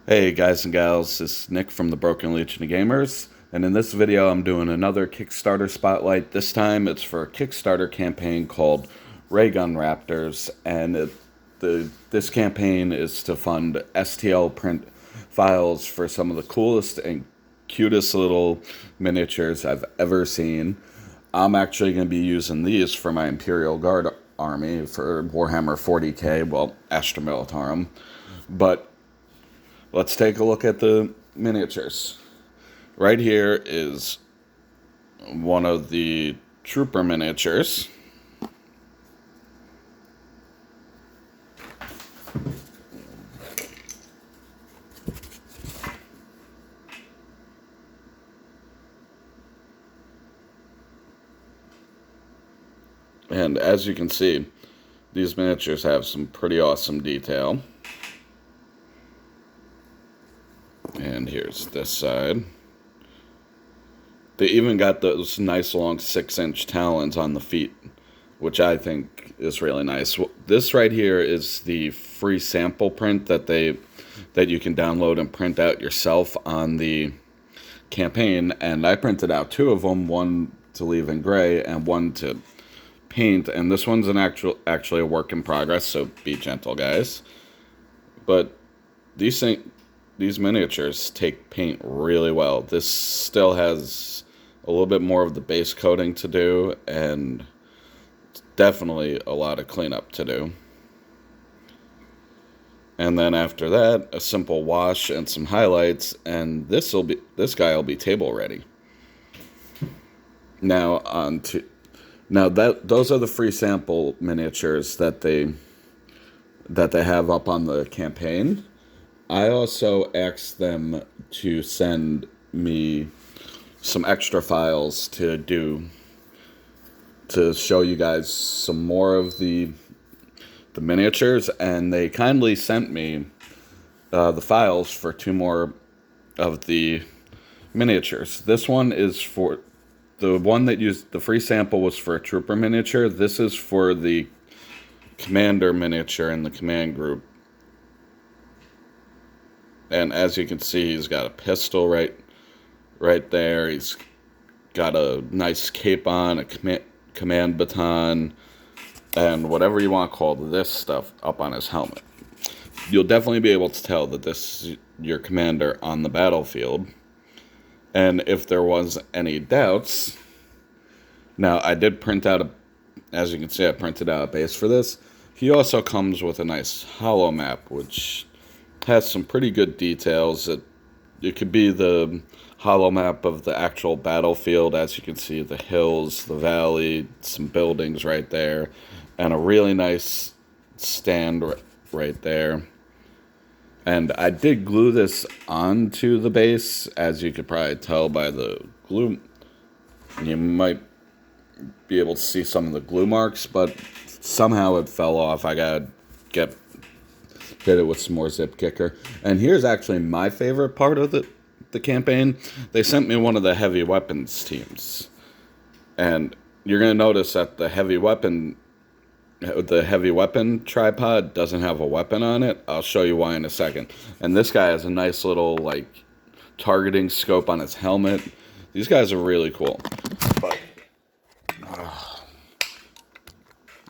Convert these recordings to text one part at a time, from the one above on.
Hey guys and gals, this is Nick from the Broken Legion of Gamers, and in this video I'm doing another Kickstarter spotlight. This time it's for a Kickstarter campaign called Raygun Raptors, and this campaign is to fund STL print files for some of the coolest and cutest little miniatures I've ever seen. I'm actually going to be using these for my Imperial Guard army for Warhammer 40k, well, Astra Militarum, but let's take a look at the miniatures. Right here is one of the trooper miniatures. And as you can see, these miniatures have some pretty awesome detail. And here's this side. They even got those nice long 6-inch talons on the feet, which I think is really nice. This right here is the free sample print that you can download and print out yourself on the campaign, and I printed out two of them, one to leave in gray and one to paint, and this one's actually a work in progress, so be gentle, guys. But these miniatures take paint really well. This still has a little bit more of the base coating to do, and definitely a lot of cleanup to do. And then after that, a simple wash and some highlights, and this guy will be table ready. Now those are the free sample miniatures that they have up on the campaign. I also asked them to send me some extra files to show you guys some more of the miniatures, and they kindly sent me the files for two more of the miniatures. This one is for the one that used the free sample was for a trooper miniature. This is for the commander miniature in the command group. And as you can see, he's got a pistol right there. He's got a nice cape on, a command baton, and whatever you want to call this stuff up on his helmet. You'll definitely be able to tell that this is your commander on the battlefield. And if there was any doubts, now I did print out as you can see, I printed out a base for this. He also comes with a nice holo map, which has some pretty good details. It could be the holo map of the actual battlefield. As you can see, the hills, the valley, some buildings right there, and a really nice stand right there. And I did glue this onto the base, as you could probably tell by the glue. You might be able to see some of the glue marks, but somehow it fell off. I gotta hit it with some more zip kicker. And here's actually my favorite part of the campaign. They sent me one of the heavy weapons teams. And you're going to notice that the heavy weapon tripod doesn't have a weapon on it. I'll show you why in a second. And this guy has a nice little targeting scope on his helmet. These guys are really cool. But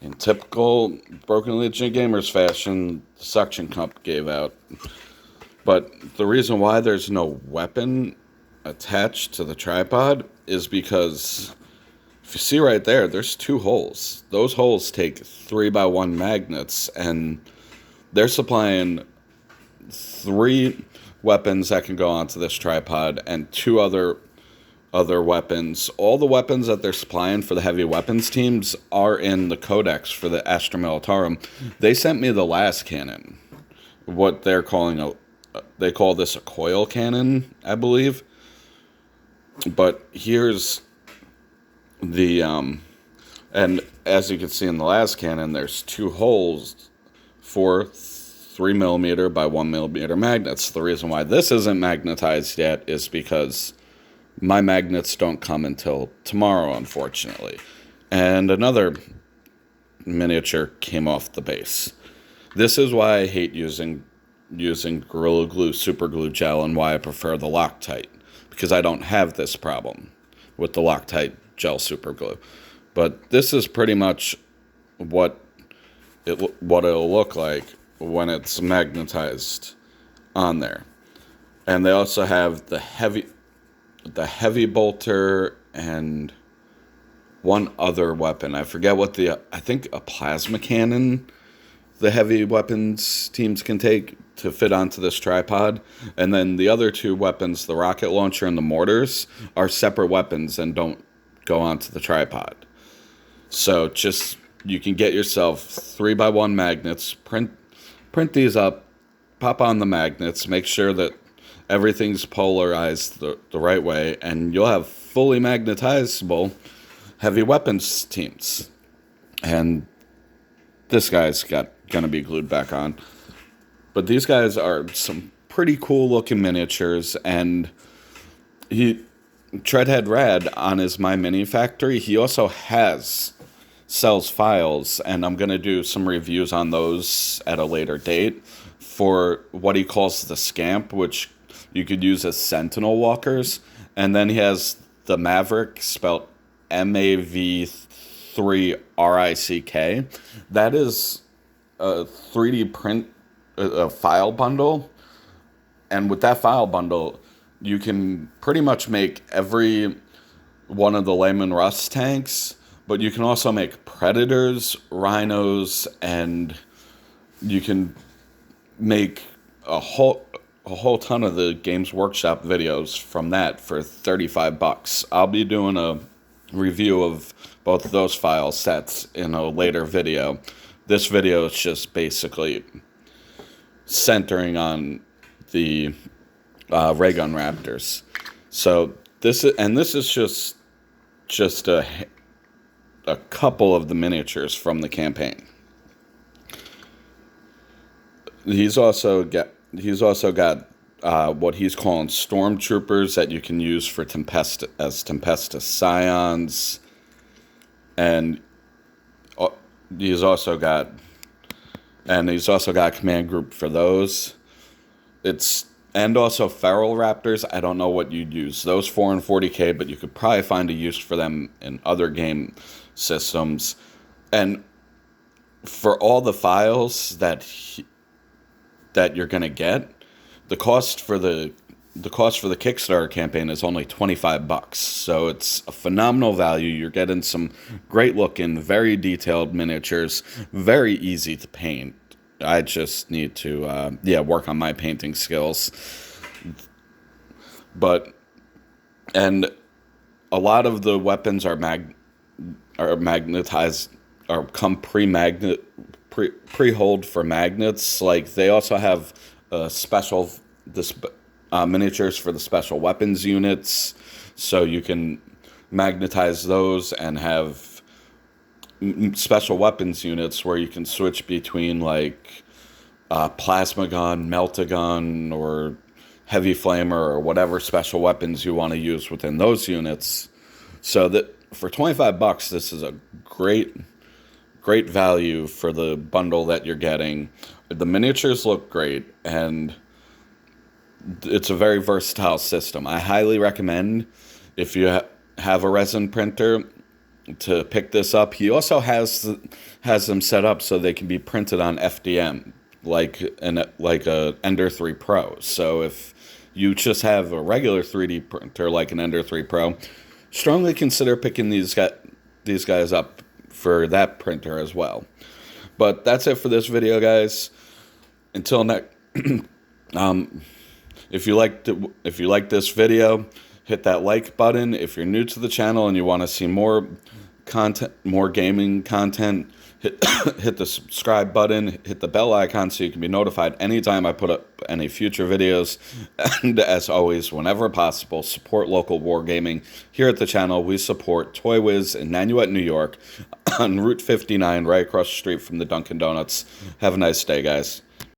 in typical Broken Legion Gamers fashion, the suction cup gave out. But the reason why there's no weapon attached to the tripod is because, if you see right there, there's two holes. Those holes take 3x1 magnets, and they're supplying 3 weapons that can go onto this tripod and 2 other weapons. All the weapons that they're supplying for the heavy weapons teams are in the codex for the Astra Militarum. They sent me the last cannon, what they're calling they call this a coil cannon, I believe. But here's the and as you can see in the last cannon, there's 2 holes for 3mm by 1mm magnets. The reason why this isn't magnetized yet is because my magnets don't come until tomorrow, unfortunately. And another miniature came off the base. This is why I hate using using Gorilla Glue Super Glue Gel and why I prefer the Loctite, because I don't have this problem with the Loctite Gel Super Glue. But this is pretty much what it'll look like when it's magnetized on there. And they also have the heavy bolter and one other weapon. I forget what I think a plasma cannon the heavy weapons teams can take to fit onto this tripod. And then the other two weapons, the rocket launcher and the mortars, are separate weapons and don't go onto the tripod. So you can get yourself 3x1 magnets, print these up, pop on the magnets, make sure that everything's polarized the right way, and you'll have fully magnetizable heavy weapons teams. And this guy's gonna be glued back on. But these guys are some pretty cool looking miniatures, and Treadhead Rad on his My Mini Factory, he also sells files, and I'm gonna do some reviews on those at a later date for what he calls the Scamp, which you could use as Sentinel Walkers. And then he has the Maverick, spelled MAV3RICK. That is a 3D print a file bundle. And with that file bundle, you can pretty much make every one of the Lehman Russ tanks, but you can also make Predators, Rhinos, and you can make a whole ton of the Games Workshop videos from that for $35. I'll be doing a review of both of those file sets in a later video. This video is just basically centering on the Raygun Raptors. So this is just a couple of the miniatures from the campaign. He's also got what he's calling stormtroopers that you can use for Tempestus Scions, and he's also got a command group for those. And also feral raptors. I don't know what you'd use those for in 40K, but you could probably find a use for them in other game systems. And for all the files that you're gonna get, the cost for the Kickstarter campaign is only $25. So it's a phenomenal value. You're getting some great looking, very detailed miniatures, very easy to paint. I just need to work on my painting skills. And a lot of the weapons are magnetized, or come pre-hold for magnets. Like, they also have miniatures for the special weapons units, so you can magnetize those and have special weapons units where you can switch between like plasma gun, melt-a-gun, or heavy flamer, or whatever special weapons you want to use within those units. So that for $25, this is a great value for the bundle that you're getting. The miniatures look great, and it's a very versatile system. I highly recommend, if you have a resin printer, to pick this up. He also has them set up so they can be printed on FDM, like a Ender 3 Pro. So if you just have a regular 3D printer like an Ender 3 Pro, strongly consider picking these guys up for that printer as well. But that's it for this video, guys. Until next, if you like this video, hit that like button. If you're new to the channel and you want to see more content, more gaming content, hit the subscribe button, hit the bell icon so you can be notified anytime I put up any future videos. And as always, whenever possible, support local wargaming. Here at the channel, we support Toy Wiz in Nanuet, New York, on Route 59, right across the street from the Dunkin' Donuts. Have a nice day, guys.